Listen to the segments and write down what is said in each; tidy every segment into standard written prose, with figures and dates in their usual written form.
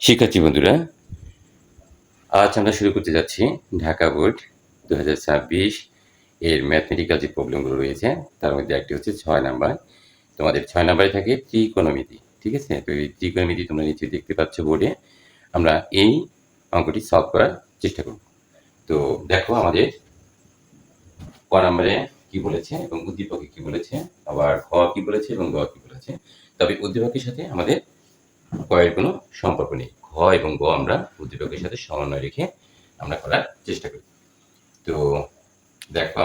শিক্ষার্থী বন্ধুরা, আজ আমরা শুরু করতে যাচ্ছি ঢাকা বোর্ড 2026 এর ম্যাথমেটিক্যাল যে প্রবলেমগুলো রয়েছে তার মধ্যে একটি হচ্ছে 6 নাম্বার। তোমাদের 6 নাম্বারে থাকে ত্রিকোণমিতি, ঠিক আছে? তো এই ত্রিকোণমিতি তোমরা নিশ্চয়ই দেখতে পাচ্ছ বোর্ডে। আমরা এই অঙ্কটি সলভ করার চেষ্টা করব। তো দেখো আমাদের ক নাম্বারে কি বলেছে এবং উদ্দীপকে কি বলেছে, আবার খ কি বলেছে এবং গ কি বলেছে। তবে উদ্দীপকের সাথে আমাদের কয়ের কোনো সম্পর্ক নেই। ঘ এবং গ আমরা উদ্দীপকের সাথে সমন্বয় রেখে আমরা করার চেষ্টা করি। তো দেখো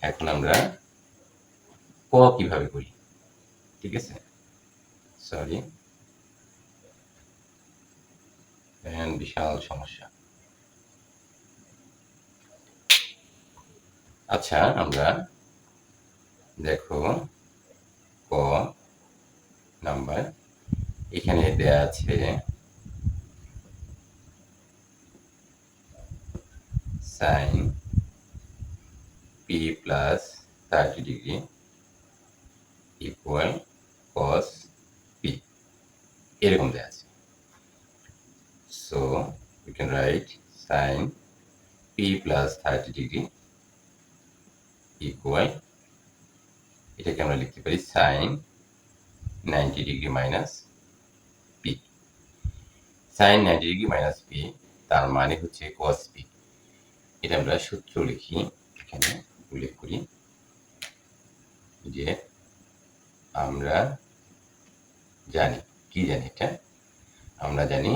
এখন আমরা ক কিভাবে করি, ঠিক আছে? সরি, বিশাল সমস্যা। আচ্ছা, আমরা দেখো ক নাম্বার এখানে দেয়া আছে sine P plus 30 degree equal cos P, এরকম দেয়া আছে। So we can write sin p plus 30 degree equal, এটাকে আমরা লিখতে পারি sin 90 degree minus P. sin 90 degree minus P তার মানে হচ্ছে cos পি। এটা আমরা সূত্র লিখি, এখানে উল্লেখ করি যে আমরা জানি, কি জানি, এটা আমরা জানি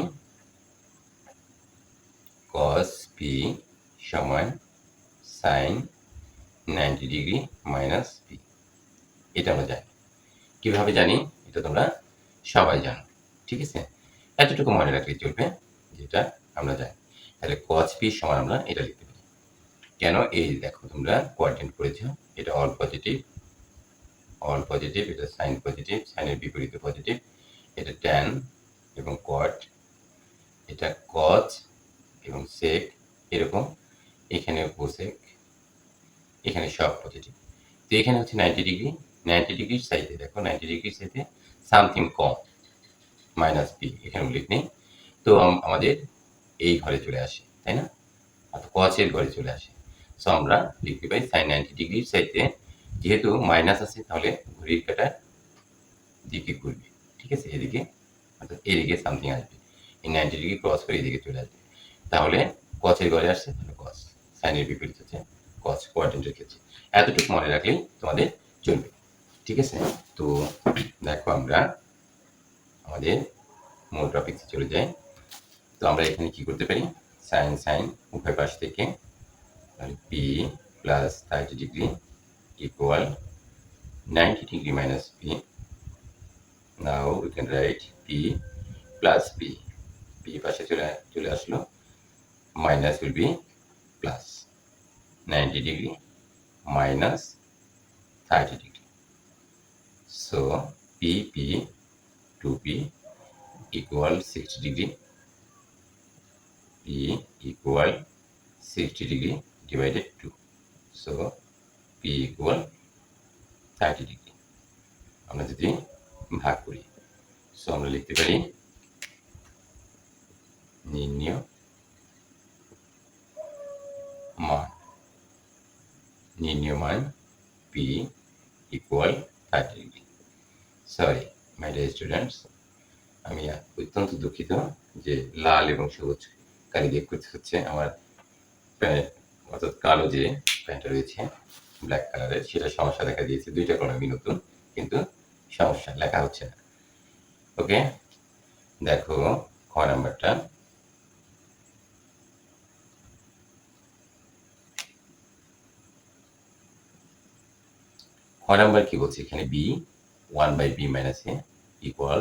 cos পি সমান sin 90 ডিগ্রি মাইনাস পি। এটা আমরা জানি। কিভাবে জানি এটা তোমরা সবাই জানো, ঠিক আছে? এতটুকু মনে রাখলে চলবে, যেটা আমরা জানি। তাহলে cos p সমান আমরা এটা লিখতে পারি। কেন? এই দেখো তোমরা কোয়াড্রেন্ট করেছো, এটা অল পজিটিভ, এটা সাইন পজিটিভ, সাইনের বিপরীতে পজিটিভ, এটা ট্যান এবং কট, এটা কজ এবং সেক, এরকম এখানে কোসেক, এখানে সব পজিটিভ। তো এখানে হচ্ছে 90 ডিগ্রি, 90 ডিগ্রির সাইডে দেখো, 90 ডিগ্রির সাইডে সামথিং কম মাইনাস পি, এখানে উল্লেখ নেই। তো আমাদের এই ঘরে চলে আসে, তাই না? অর্থাৎ কচের ঘরে চলে আসে। সো আমরা লিখতে পারি সাইন 90 ডিগ্রির সাইডে যেহেতু মাইনাস আছে, তাহলে ঘড়ির কাঁটার দিকে ঘুরবে, ঠিক আছে? এদিকে, অর্থাৎ এদিকে সামথিং আসবে, এই 90 ডিগ্রি ক্রস করে এদিকে চলে আসবে। তাহলে কচের ঘরে আসছে, তাহলে কস, সাইনের বিপরীত হচ্ছে কস, কোয়াড্রেন্টের ক্ষেত্রে। এতটুকু মনে রাখলেই তোমাদের চলবে, ঠিক আছে? তো দেখো আমরা আমাদের মূল টপিকে চলে যাই। তো আমরা এখানে কি করতে পারি, সাইন সাইন উভয় পাশ থেকে P plus 30 degree equal 90 degree minus P. Now we can right P plus P, P পাশে চলে আসলো, minus will be plus 90 degree minus 30 degree. So P P 2p equal 60 degree, p equal 60 degree divided 2, so p equal 30 degree। আমরা যদি ভাগ করি, so আমরা লিখতে পারি নির্ণয় মান p equal 30 degree। Sorry my dear students, আমি অত্যন্ত দুঃখিত যে লাল এবং সবুজ কালি দিয়ে করতে হচ্ছে আমার প্যান্ট, অর্থাৎ কালো যে প্যান্টটা রয়েছে ব্ল্যাক কালারের, সেটা সমস্যা দেখা দিয়েছে। দুইটা কলমই নতুন, কিন্তু সমস্যা, লেখা হচ্ছে না। ওকে, দেখো খ নাম্বারটা, খ নাম্বার কি বলছে এখানে, বি 1/b মাইনাস এ ইকুয়াল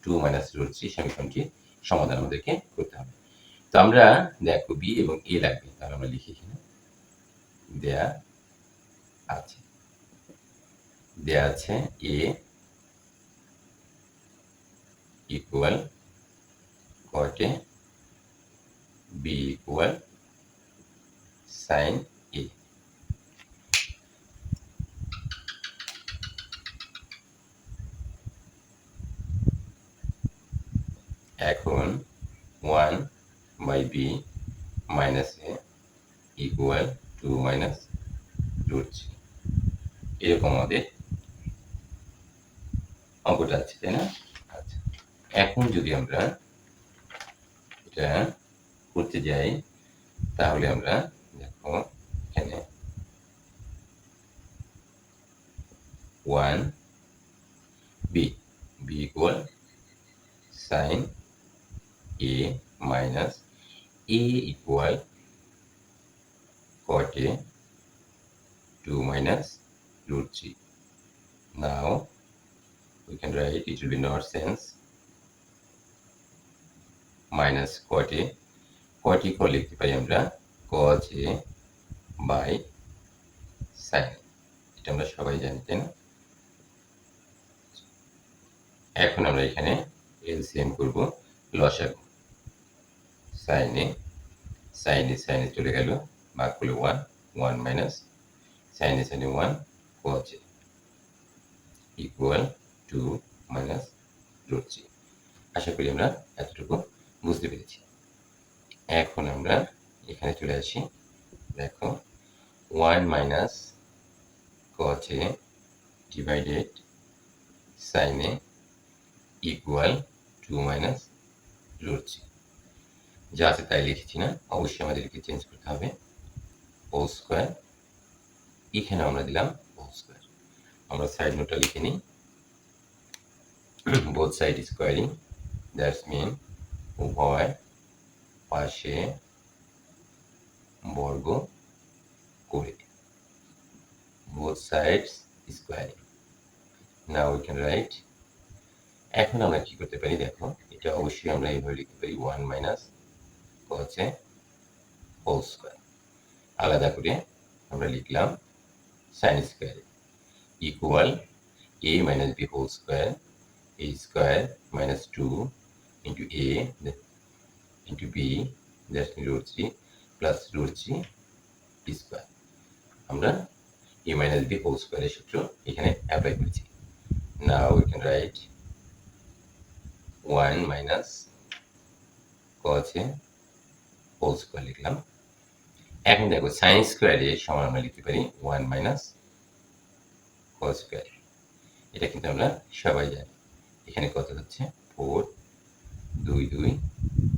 2 মাইনাস রুট 3 সমীকরণটি সমাধান আমাদেরকে করতে হবে। তো আমরা দেখো বি এবং এ লাগবে, তাহলে আমরা লিখি এখানে দেয়া আছে এ ইকুয়াল কটে, বি ইকুয়াল সাইন এ। এখন 1/b minus a equal 2 minus √3 এরকম আমাদের অঙ্কটা আছে, তাই না? আচ্ছা, এখন যদি আমরা এটা করতে যাই তাহলে আমরা দেখো এখানে 1b equal sine a minus a equal cot a 2 minus √3. Now we can write it will be not sense minus cot a করে লিখতে পারি আমরা cos a বাই sin, এটা আমরা সবাই জানি, তাই না? এখন আমরা এখানে এলসিএম করব, লসাগু sin a চলে গেল, ভাগ করলে 1 minus sin a 1 cos a equal 2 minus √3। আশা করি আমরা এতটুকু বুঝতে পেরেছি। এখন আমরা এখানে চলে আসি, দেখো 1 minus cos a divided sin a equal 2 minus √3, যা আছে তাই লিখেছি না, অবশ্যই আমাদেরকে চেঞ্জ করতে হবে। হোল স্কোয়ার, এখানে আমরা দিলাম হোল স্কোয়ার। আমরা সাইড নোটটা লিখে নিই, both side squaring, that's mean উভয় পাশে বর্গ করে, both sides squaring. Now we can write. এখন আমরা কি করতে পারি, দেখো এটা অবশ্যই আমরা এইভাবে লিখতে পারি 1 minus cos a whole square, আলাদা করে আমরা লিখলাম sine square equal a minus b whole square, a square minus 2 into a into b that's mean √3 plus √3 square. আমরা a মাইনাস b হোল স্কোয়ারের সূত্র এখানে অ্যাপ্লাই করেছি। Now we can write 1 minus cos a whole square লিখলাম। এখন দেখো sign স্কোয়ারের সমান আমরা লিখতে পারি 1 মাইনাস cos স্কোয়ার, এটা কিন্তু আমরা সবাই জানি। এখানে কত হচ্ছে 4 2 2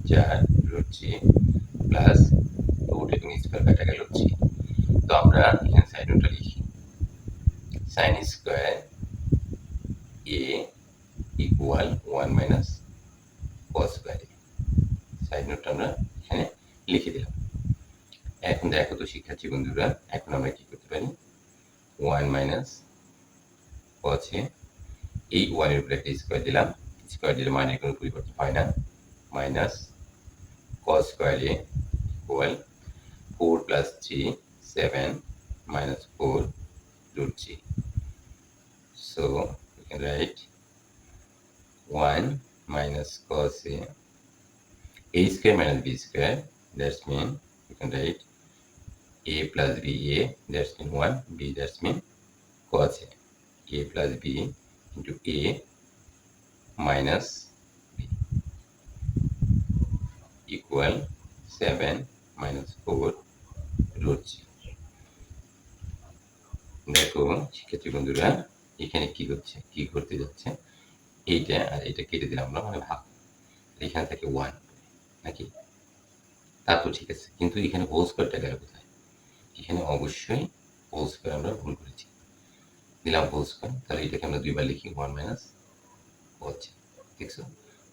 4 √3 প্লাস √, এবং স্কোয়ার কাটা গেল 3। তো আমরা এখানে সাইড নোটটা লিখি, sine square a equal 1 minus cos square, side নোটটা আমরা এখানে লিখে দিলাম। এখন দেখো তো শিক্ষার্থী বন্ধুরা, এখন আমরা কি করতে পারি, 1 মাইনাস cos a, এই 1 এর উপরে একটা স্কোয়ার দিলাম, স্কোয়ার দিলে মানের কোনো পরিবর্তন হয় না, minus cos square a equal 4 plus 3 7 minus 4 √3. So we can write 1 minus cos a square minus b square, that's mean we can write a plus b, a that's mean 1, b that's mean cos a plus b into a minus b equal 7 minus 4 √3. দেখো শিক্ষার্থী বন্ধুরা, এখানে কি করতে যাচ্ছে, এইটা আর এটা কেটে দিলাম আমরা, মানে ভাগ, এখানে থাকে 1 নাকি, তা তো ঠিক আছে, কিন্তু এখানে হোল স্কোয়ারটা গেল কোথায়, এখানে অবশ্যই হোল স্কোয়ার আমরা ভুল করেছি, দিলাম হোল স্কোয়ার, তাহলে এটাকে আমরা দুইবার লিখি 1 মাইনাস cos, দেখছো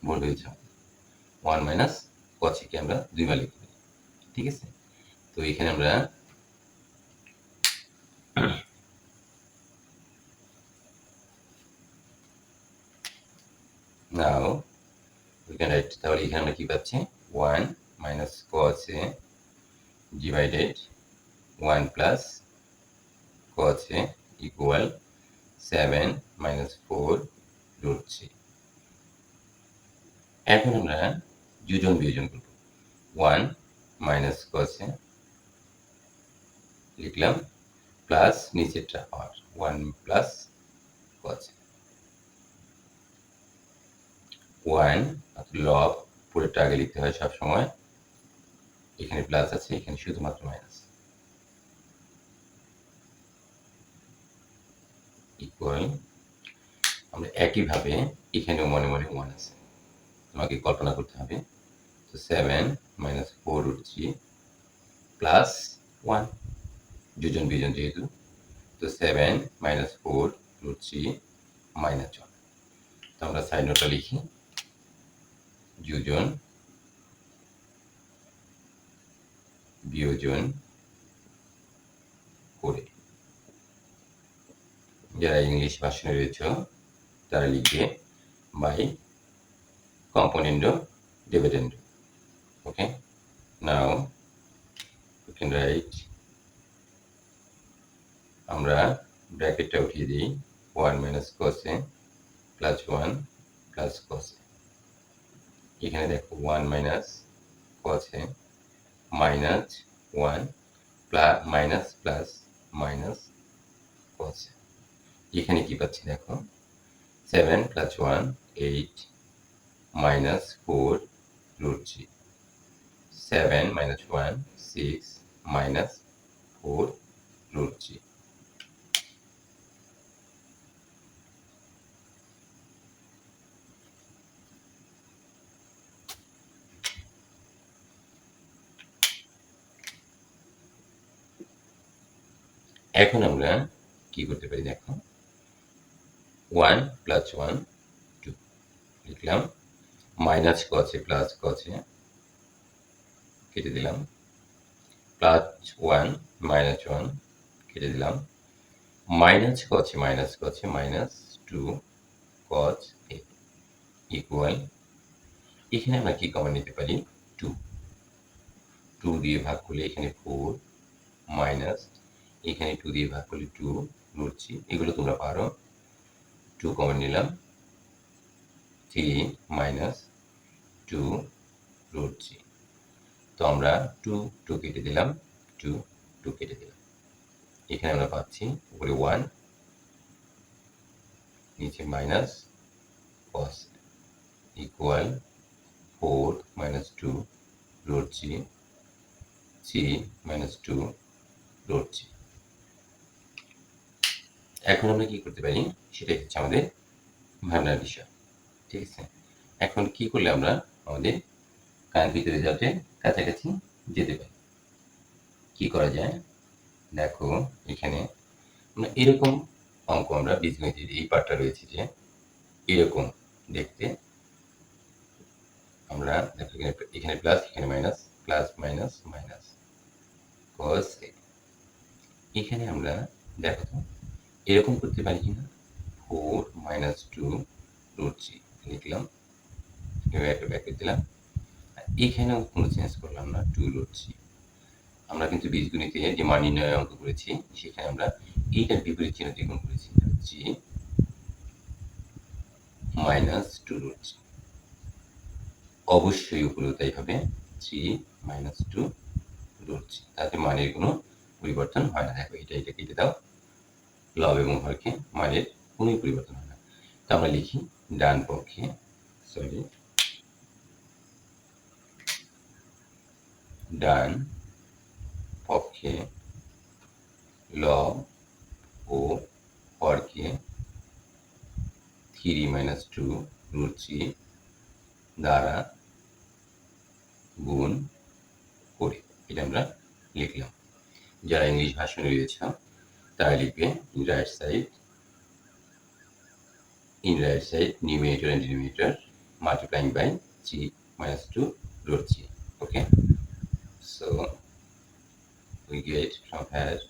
ভুল হয়েছে, 1 মাইনাস cos কে আমরা দুইবার লিখতে পারি, ঠিক আছে। তো এখানে আমরা নাও we can write, তাহলে এখানে আমরা কি পাচ্ছি, 1 minus cos a divided 1 plus cos a equal 7 minus 4 √3. এখন আমরা যোজন বিয়োজন করব, 1 minus cos a লিখলাম, প্লাস নিচেরটা আর 1 plus cos a, ওয়ান লব পুরোটা আগে লিখতে হয় সবসময়। এখানে প্লাস আছে, এখানে শুধুমাত্র মাইনাস। ইকুয়াল, আমরা একইভাবে এখানেও মনে মনে ওয়ান আছে, তোমাকে কল্পনা করতে হবে। তো 7 মাইনাস 4 রুট 3 প্লাস 1, যোজন বিয়োজন যেহেতু, তো 7 মাইনাস 4 রুট 3 মাইনাস 1। তো আমরা সাইড নোটটা লিখি, যোজন বিয়োজন করে। যারা ইংলিশ ভার্সনে রয়েছে তারা লিখবে by componendo dividend. Okay, now we can write, আমরা ব্র্যাকেটটা উঠিয়ে দিই, 1 minus cos a plus 1 plus cos a। এখানে দেখো 1 minus cos a minus 1 plus minus plus minus cos a। এখানে কি পাচ্ছি দেখো, 7 plus 1 8 minus 4 root 3, 7 minus 1 6 minus 4 root 3। এখন আমরা কি করতে পারি দেখো, 1 প্লাস 1 2 লিখলাম, minus cos a plus cos a কেটে দিলাম, প্লাস 1 মাইনাস 1 কেটে দিলাম, minus cos a minus cos a minus 2 cos a equal, এখানে আমরা কি কমন নিতে পারি, 2 2 দিয়ে ভাগ করলে এখানে 4 মাইনাস এখানে 2 দিয়ে ভাগ করলে 2 রুট 3, এগুলো তোমরা পারো। 2 কমন নিলাম, 3 মাইনাস 2 রুট 3। তো আমরা 2 2 কেটে দিলাম, 2 2 কেটে দিলাম। এখানে আমরা পাচ্ছি উপরে 1 নিচে minus cos equal 4 minus 2 root 3 3 minus 2 root 3। এখন আমরা কি করতে পারি সেটাই হচ্ছে আমাদের ভাবনার বিষয়, ঠিক আছে। এখন কি করলে আমরা আমাদের কাঙ্ক্ষিত রেজাল্টের কাছাকাছি যেতে পারি, কি করা যায় দেখো, এখানে আমরা এরকম অঙ্ক, আমরা বীজগণিতের এই পার্টটা রয়েছে যে এরকম দেখতে, আমরা দেখো এখানে প্লাস এখানে minus, plus minus minus cos a। এখানে আমরা দেখো তো এরকম করতে পারি কিনা, 4 মাইনাস 2 রুট 3 লিখলাম, এবার একটা ব্র্যাকেট দিলাম, এখানেও কোনো চেঞ্জ করলাম না, 2 রুট 3। আমরা কিন্তু বীজগণিতে যে মান নির্ণয় অঙ্ক করেছি সেখানে আমরা এইটার বিপরীত চিহ্ন দিয়ে গুণ করেছি, 3 মাইনাস 2 রুট 3। অবশ্যই উপরেও তাই হবে, 3 মাইনাস 2 রুট 3, তাতে মানের কোনো পরিবর্তন হয় না। দেখো এটা এটা কেটে দাও, লব এবং হরকে মানের কোনো পরিবর্তন হয় না। তো আমরা লিখি ডান পক্ষে, ডান পক্ষে লব ও হরকে 3 মাইনাস 2 রুট 3 দ্বারা গুণ করে, এটা আমরা লিখলাম। যারা ইংলিশ ভার্সনে রয়েছে তারা লিখবে in right side numerator and denominator multiplying by 3 minus 2 root 3. Okay, so we get from here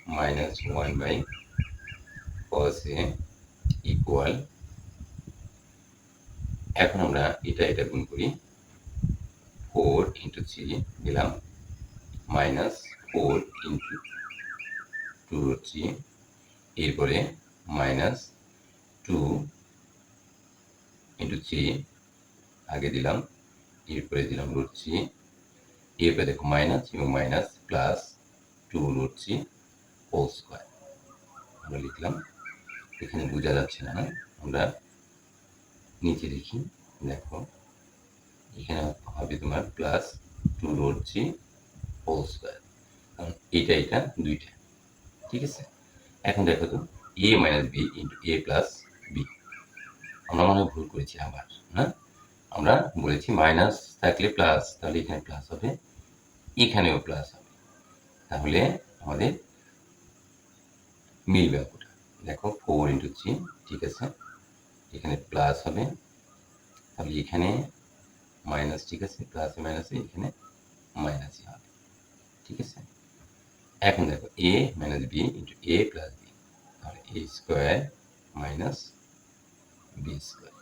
minus 1 by cos a equal, এখন আমরা এটা গুণ করি, 4 into 3 দিলাম, মাইনাস 4 into 2 root 3, এরপরে মাইনাস 2 into 3 আগে দিলাম, এরপরে দিলাম রুট 3, এরপরে দেখো মাইনাস এবং minus plus 2 root 3 whole square আমরা লিখলাম। এখানে বোঝা যাচ্ছে না, আমরা নিচে লিখি, দেখো এখানে হবে তোমার প্লাস 2 রুট 3 হোল স্কয়ার, কারণ এটা দুইটা, ঠিক আছে। এখন দেখো তো a minus b into a plus b, আমরা মনে হয় ভুল করেছি আবার, না আমরা বলেছি মাইনাস থাকলে প্লাস, তাহলে এখানে প্লাস হবে, এখানেও প্লাস হবে, তাহলে আমাদের মিলবে অঙ্কটা। দেখো 4 ইন্টু 3, ঠিক আছে, এখানে প্লাস হবে, তাহলে এখানে মাইনাস, ঠিক আছে, প্লাসে মাইনাসে এখানে মাইনাসই হবে, ঠিক আছে। এখন দেখো a minus b into a plus b, তাহলে a square minus b square.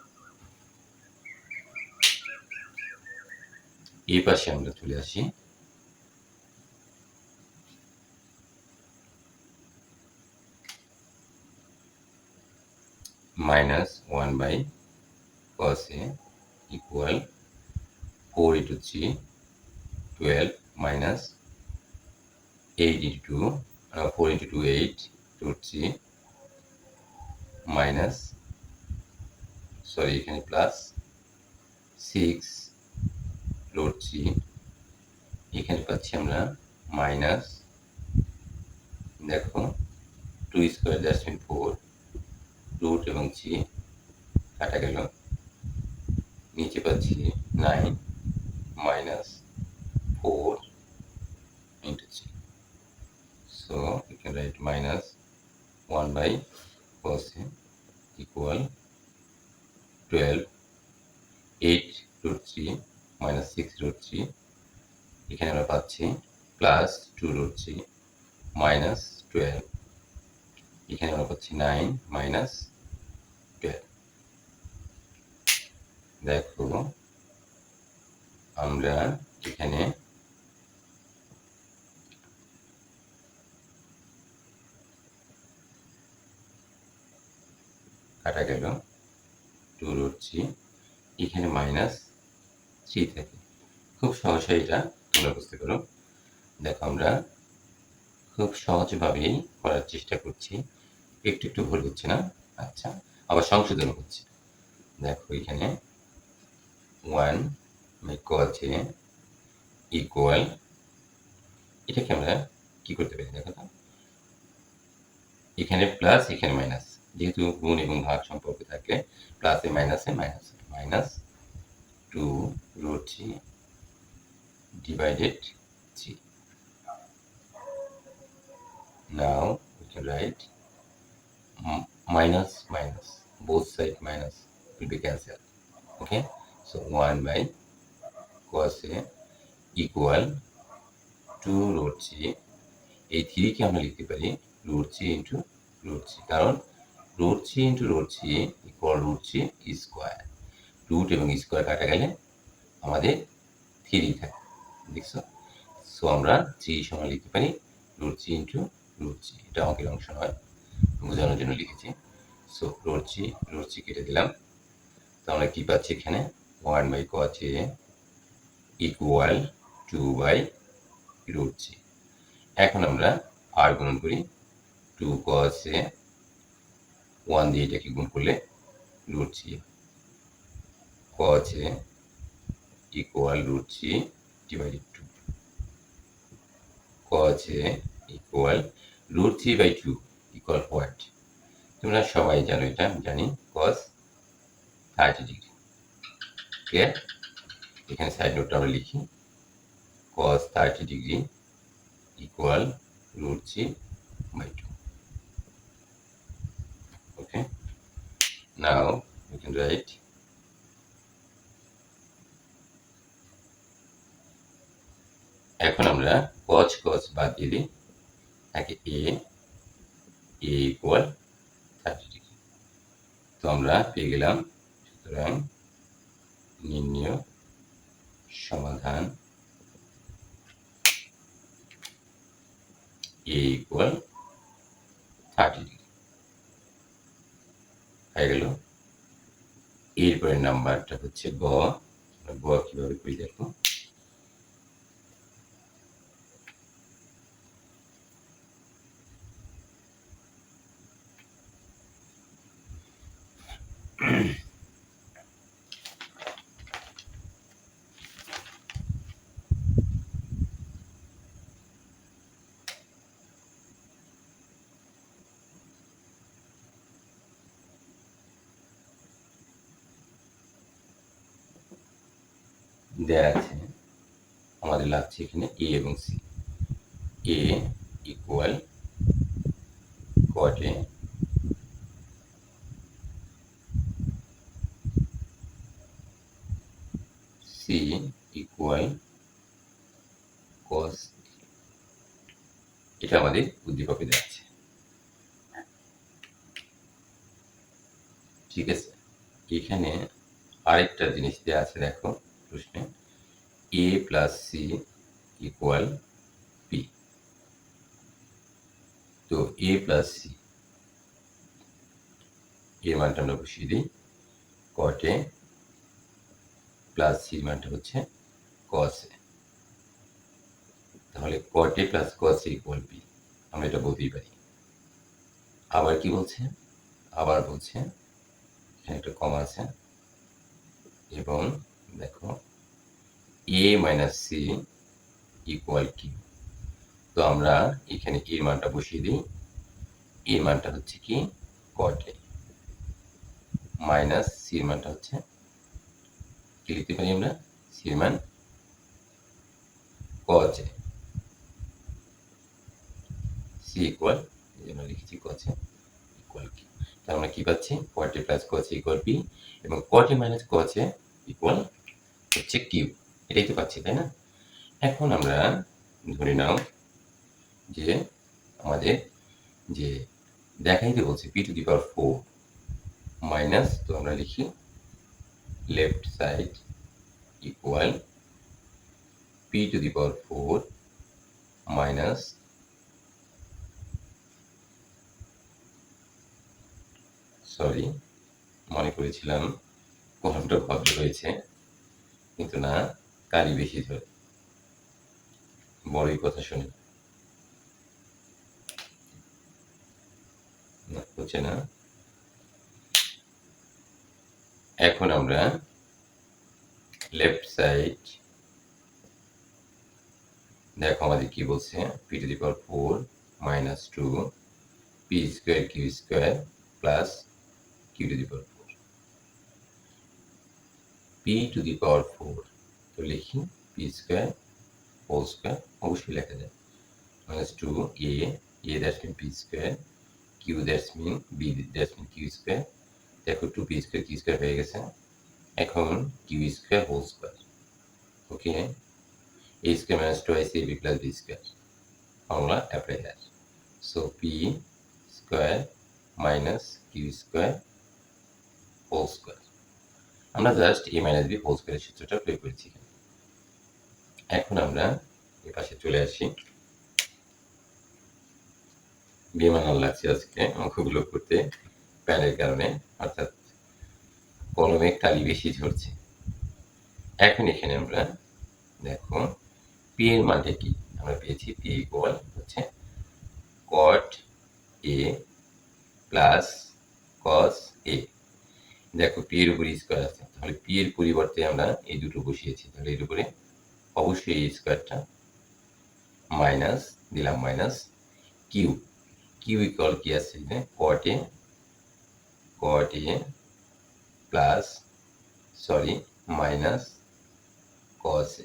এই পাশে আমরা চলে আসি, minus 1 by cos a equal 4 into 3 12 minus 8 into 4 into 2 8 root 3 minus, sorry এখানে প্লাস 6 root 3, এখানে পাচ্ছি আমরা মাইনাস, দেখো 2 স্কোয়ার দ্যাটস মিন 4, রুট এবং 3 কাটা গেল, নিচে পাচ্ছি 9 minus 4 into 3. So we can write minus 1 by cos a equal 12, 8 root 3 minus 6 root 3, এখানে আমরা পাচ্ছি প্লাস 2 root 3 minus 12, এখানে আমরা পাচ্ছি 9 minus 12। দেখো আমরা এখানে কাটা গেল 2 root 3, এখানে মাইনাস 3 থাকে, খুব সহজে এটা তোমরা বুঝতে পারো। দেখো আমরা খুব সহজভাবেই করার চেষ্টা করছি, একটু একটু ভুল হচ্ছে না, আচ্ছা আবার সংশোধন হচ্ছে। দেখো এখানে 1 বাই cos a ইকুয়াল, এটাকে আমরা কি করতে পারি দেখো তো, এখানে প্লাস এখানে মাইনাস, যেহেতু গুণ এবং ভাগ সম্পর্ক থাকলে প্লাসে মাইনাসে minus, minus 2 root 3 divided 3. Now we can write minus minus, both sides minus will be cancelled, okay, so 1 by cos a equal 2 root 3, এই 3 কে আমরা লিখতে পারি root 3 into root 3, কারণ root 3 into root 3 equal root 3 square, root এবং square কাটা গেলে আমাদের 3 থাকে, দেখছো, সো আমরা 3 সমান লিখতে পারি root 3 into root 3, এটা অঙ্কের অংশ নয়, বোঝানোর জন্য লিখেছি। সো root 3 কেটে দিলাম, তো আমরা কি পাচ্ছি এখানে 1 by cos a equal 2 by root 3। এখন আমরা আর গুণন করি, 2 cos a, 1 দিয়ে এটাকে গুণ করলে root 3, cos a equal root 3 divided 2, cos a equal root 3 by 2 equal what, তোমরা সবাই জানো এটা, আমি জানি cos 30 ডিগ্রি, ক্লিয়ার। এখানে সাইড নোটটা আমরা লিখি, cos 30 degree equal root 3 by 2. Okay, now we can write এখন আমরা cos বাদ দিয়ে দিই, থাকে a equal 30 ডিগ্রি, তো আমরা পেয়ে গেলাম, সুতরাং নির্ণয় সমাধান a equal 30 ডিগ্রি হয়ে গেল। এরপরের নাম্বারটা হচ্ছে গ, কিভাবে করি দেখো, দেয়া আছে, আমাদের লাগছে এখানে এ এবং c. A equal cot A, c equal cos A। এটা আমাদের উদ্দীপকে দেওয়া আছে। ঠিক আছে, এখানে আরেকটা জিনিস দেওয়া আছে, দেখো প্রশ্নে a plus c equal p. তো a প্লাস সি এর মানটা আমরা বসিয়ে দিই, cot A প্লাস সি মানটা হচ্ছে cos A। তাহলে cot A plus cos A equal P, আমরা এটা বলতেই পারি। আবার কি বলছে, আবার বলছে এখানে একটা কমা আছে, এবং দেখো a minus c equal q. তো আমরা এখানে এর মানটা বসিয়ে দিই, এর মানটা হচ্ছে কি cot A, মাইনাস সির মানটা হচ্ছে কি লিখতে পারি আমরা, সির মান cos A, সি ইকুয়াল, আমরা লিখেছি cos A ইকুয়াল কি। তাহলে আমরা কি পাচ্ছি, cot A plus cos A equal P, এবং cot A minus cos A equal হচ্ছে কিউ। এটাই তো পাচ্ছি, তাই না? এখন আমরা ধরে নাও যে আমাদের যে দেখাইতে বলছে P to the power 4 minus, তো আমরা লিখি left side equal P to the power 4 minus, sorry মনে করেছিলাম কলমটা ভদ্র হয়েছে, কিন্তু না, কালি বেশি ধরে, বড়ই কথা শুনি না, হচ্ছে না। এখন আমরা লেফট সাইড, দেখো আমাদের কি বলছে, P to the power 4 minus 2 P square Q square plus Q to the power 4, P to the power 4, তো লিখি পি স্কোয়ার হোল স্কোয়ার, অবশ্যই লেখা যায়, minus 2 a that's mean p square, q that's mean b that's mean q square. দেখো 2 P square Q square হয়ে গেছে, এখন q square whole square, okay, a square minus 2ac b plus b square, formula apply here. So p square minus q square whole square, আমরা just a minus b whole square সূত্রটা প্রয়োগ করেছি। এখন আমরা এই পাশে চলে আসি, বেমানান লাগছে আজকে অঙ্কগুলো করতে প্যানের কারণে, অর্থাৎ কলমে কালি বেশি ঝরছে। এখন এখানে আমরা দেখো পি এর মানটা কি, আমরা পেয়েছি পি ইকুয়াল হচ্ছে cot A plus cos A। দেখো পি এর উপরে স্কোয়ার আছে, তাহলে পি এর পরিবর্তে আমরা এই দুটো বসিয়েছি, তাহলে এর উপরে অবশ্যই এই স্কোয়ারটা মাইনাস দিলাম, মাইনাস কিউ, কিউ ইকুয়াল কি আছে, cot A plus, sorry minus cos A,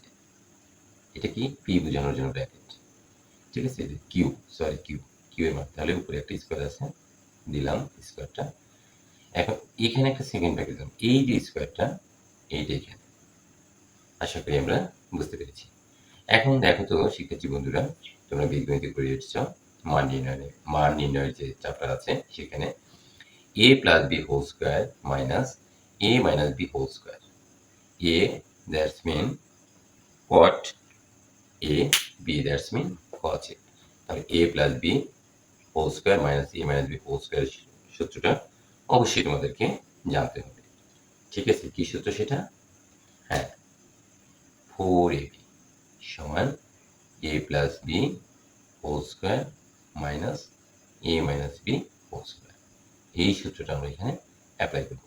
এটা কি পি বোঝানোর জন্য ব্র্যাকেট, ঠিক আছে, কিউ, সরি কিউ, কিউ এর মান, তাহলে উপরে একটা স্কোয়ার আছে, দিলাম স্কোয়ারটা। এখন এখানে একটা সেকেন্ড ব্র্যাকেট দিলাম, এই যে স্কোয়ারটা এইটা এখানে, আশা করি আমরা বুঝতে পেরেছি। এখন দেখো তো শিক্ষার্থী বন্ধুরা, তোমরা বীজগণিতে করে এসেছ, মান নির্ণয়ের যে চ্যাপ্টার আছে সেখানে a plus b whole square minus a minus b whole square, a that's mean cot A, b that's mean cos A, তাহলে a plus b whole square minus a minus b whole square সূত্রটা অবশ্যই তোমাদেরকে জানতে হবে। ঠিক আছে, কি সূত্র সেটা, হ্যাঁ 4ab সমান a plus b whole square minus a minus b whole square, এই সূত্রটা আমরা এখানে অ্যাপ্লাই করব।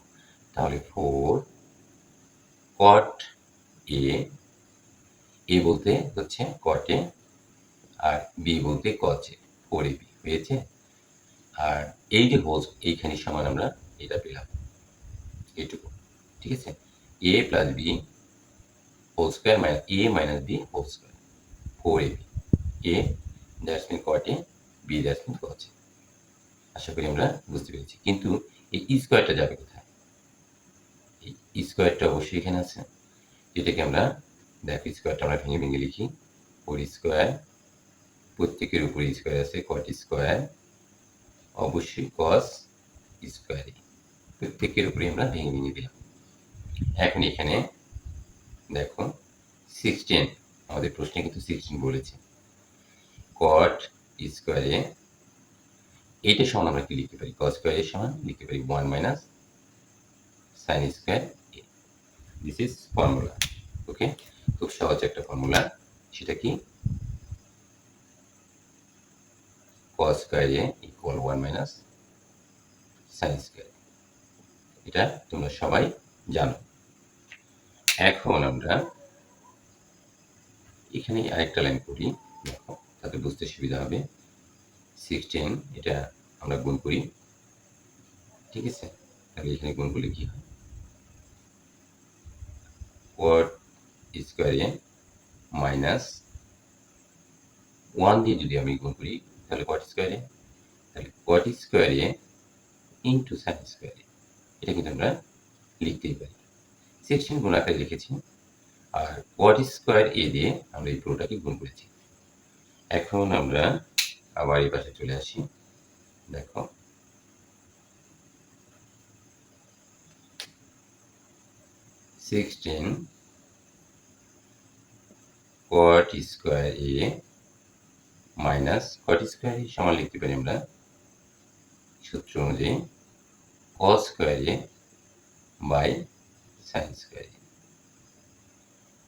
তাহলে 4 cot A বলতে হচ্ছে cot A, আর b বলতে cos A, 4ab হয়েছে। আর এই যে হোল, এইখানে সমান আমরা এটা পেলাম এইটুকু, ঠিক আছে, a plus b whole square minus a minus b whole square 4ab a that's mean cot a b that's mean cot a। আশা করি আমরা বুঝতে পেরেছি। কিন্তু এই স্কোয়ারটা যাবে কোথায়? এই স্কোয়ারটা অবশ্যই এখানে আছে, যেটাকে আমরা দেখো স্কোয়ারটা আমরা ভেঙে ভেঙে লিখি। 4 স্কোয়ার, প্রত্যেকের উপরে স্কোয়ার আছে, cot স্কোয়ার অবশ্যই cos স্কোয়ার, প্রত্যেকের উপরে আমরা ভেঙে ভেঙে দিলাম। এখন এখানে দেখো 16, আমাদের প্রশ্নে কিন্তু 16 বলেছে। cot স্কোয়ারে এইটা সমান আমরা কি লিখতে পারি? cos স্কোয়ারের সমান লিখতে পারি 1 minus sin square a। This is formula. Okay, খুব সহজ একটা ফর্মুলা। সেটা কি? cos square a equal 1 minus sin square. এটা তোমরা সবাই জানো। এখন আমরা এখানে আরেকটা লাইন করি, দেখো তাতে বুঝতে সুবিধা হবে। 16 এটা আমরা গুণ করি, ঠিক আছে? তাহলে এখানে গুণ করলে কি হয়? cot স্কোয়ারে মাইনাস 1 দিয়ে যদি আমি গুণ করি তাহলে cot স্কোয়ারে, তাহলে cot স্কোয়ারে ইন্টু sin স্কোয়ারে, এটা কিন্তু আমরা লিখতেই পারি। 16 গুণ আকারে লিখেছি, আর cot স্কোয়ার a দিয়ে আমরা এই পুরোটাকে গুণ করেছি। এখন আমরা আবার এই পাশে চলে আসি। দেখো 16 cot square a minus cot square a সমান লিখতে পারি আমরা সূত্র অনুযায়ী cos square a by sin square a।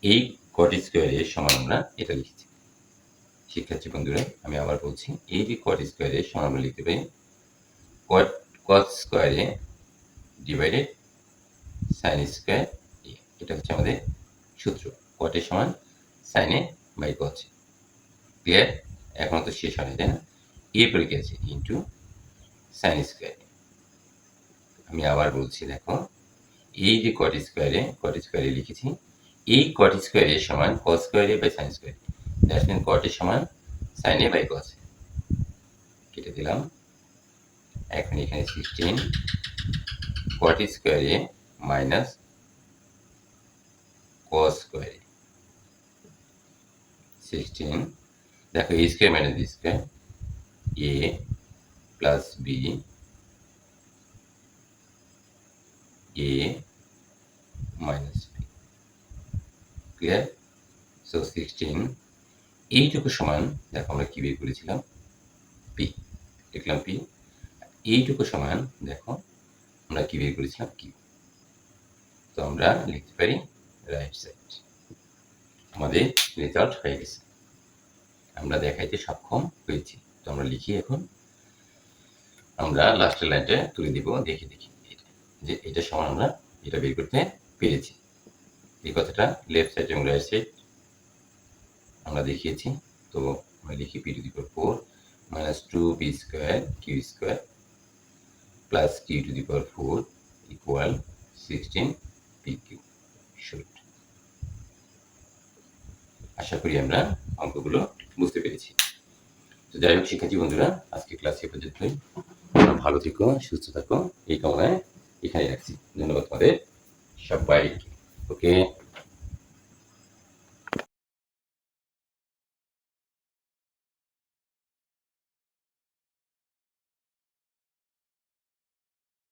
এই cot স্কোয়ার a সমান আমরা এটা লিখছি। শিক্ষার্থী বন্ধুরা, আমি আবার বলছি, এই যে cot স্কোয়ার a সমান আমরা লিখতে পারি cos square a divided sin square a। এটা হচ্ছে আমাদের সূত্র, cot এর সমান sin a by cos a। Clear? এখন তো শেষ হয়, তাই না? a পরে কি আছে? Into sin square. আমি আবার বলছি, দেখো এই যে cot স্কোয়ারে লিখেছি, এই cot স্কোয়ার এর সমান cos square a by sin square. That's mean cot এর সমান sin a by cos a। কেটে দিলাম। এখন এখানে 16 cot square a minus cos square a। 16 দেখো a square minus b square, a plus b a minus b। Clear? So 16 এইটুকু সমান, দেখো আমরা কি বের করেছিলাম? p, লিখলাম p। এইটুকু সমান দেখো আমরা কি বের করেছিলাম? q। তো আমরা লিখতে পারি রাইট সাইড। আমাদের রেজাল্ট হয়ে গেছে, আমরা দেখাইতে সক্ষম হয়েছি। তো আমরা লিখি। এখন আমরা লাস্টের লাইনটা তুলে দিব, দেখি যে এটা সমান আমরা এটা বের করতে পেরেছি। এই কথাটা লেফট সাইড এবং রাইট সাইড আমরা দেখিয়েছি। তো আমরা লিখি p to the power 4 minus 2b square q square plus q to the power 4 equal 16 pq শুট। আশা করি আমরা অঙ্কগুলো বুঝতে পেরেছি। তো যাই হোক শিক্ষার্থী বন্ধুরা, আজকে ক্লাস এ পর্যন্তই। তোমরা ভালো থেকো, সুস্থ থাকো, এই কামনায় এখানে রাখছি। ধন্যবাদ তোমাদের সবাইকে। ওকে।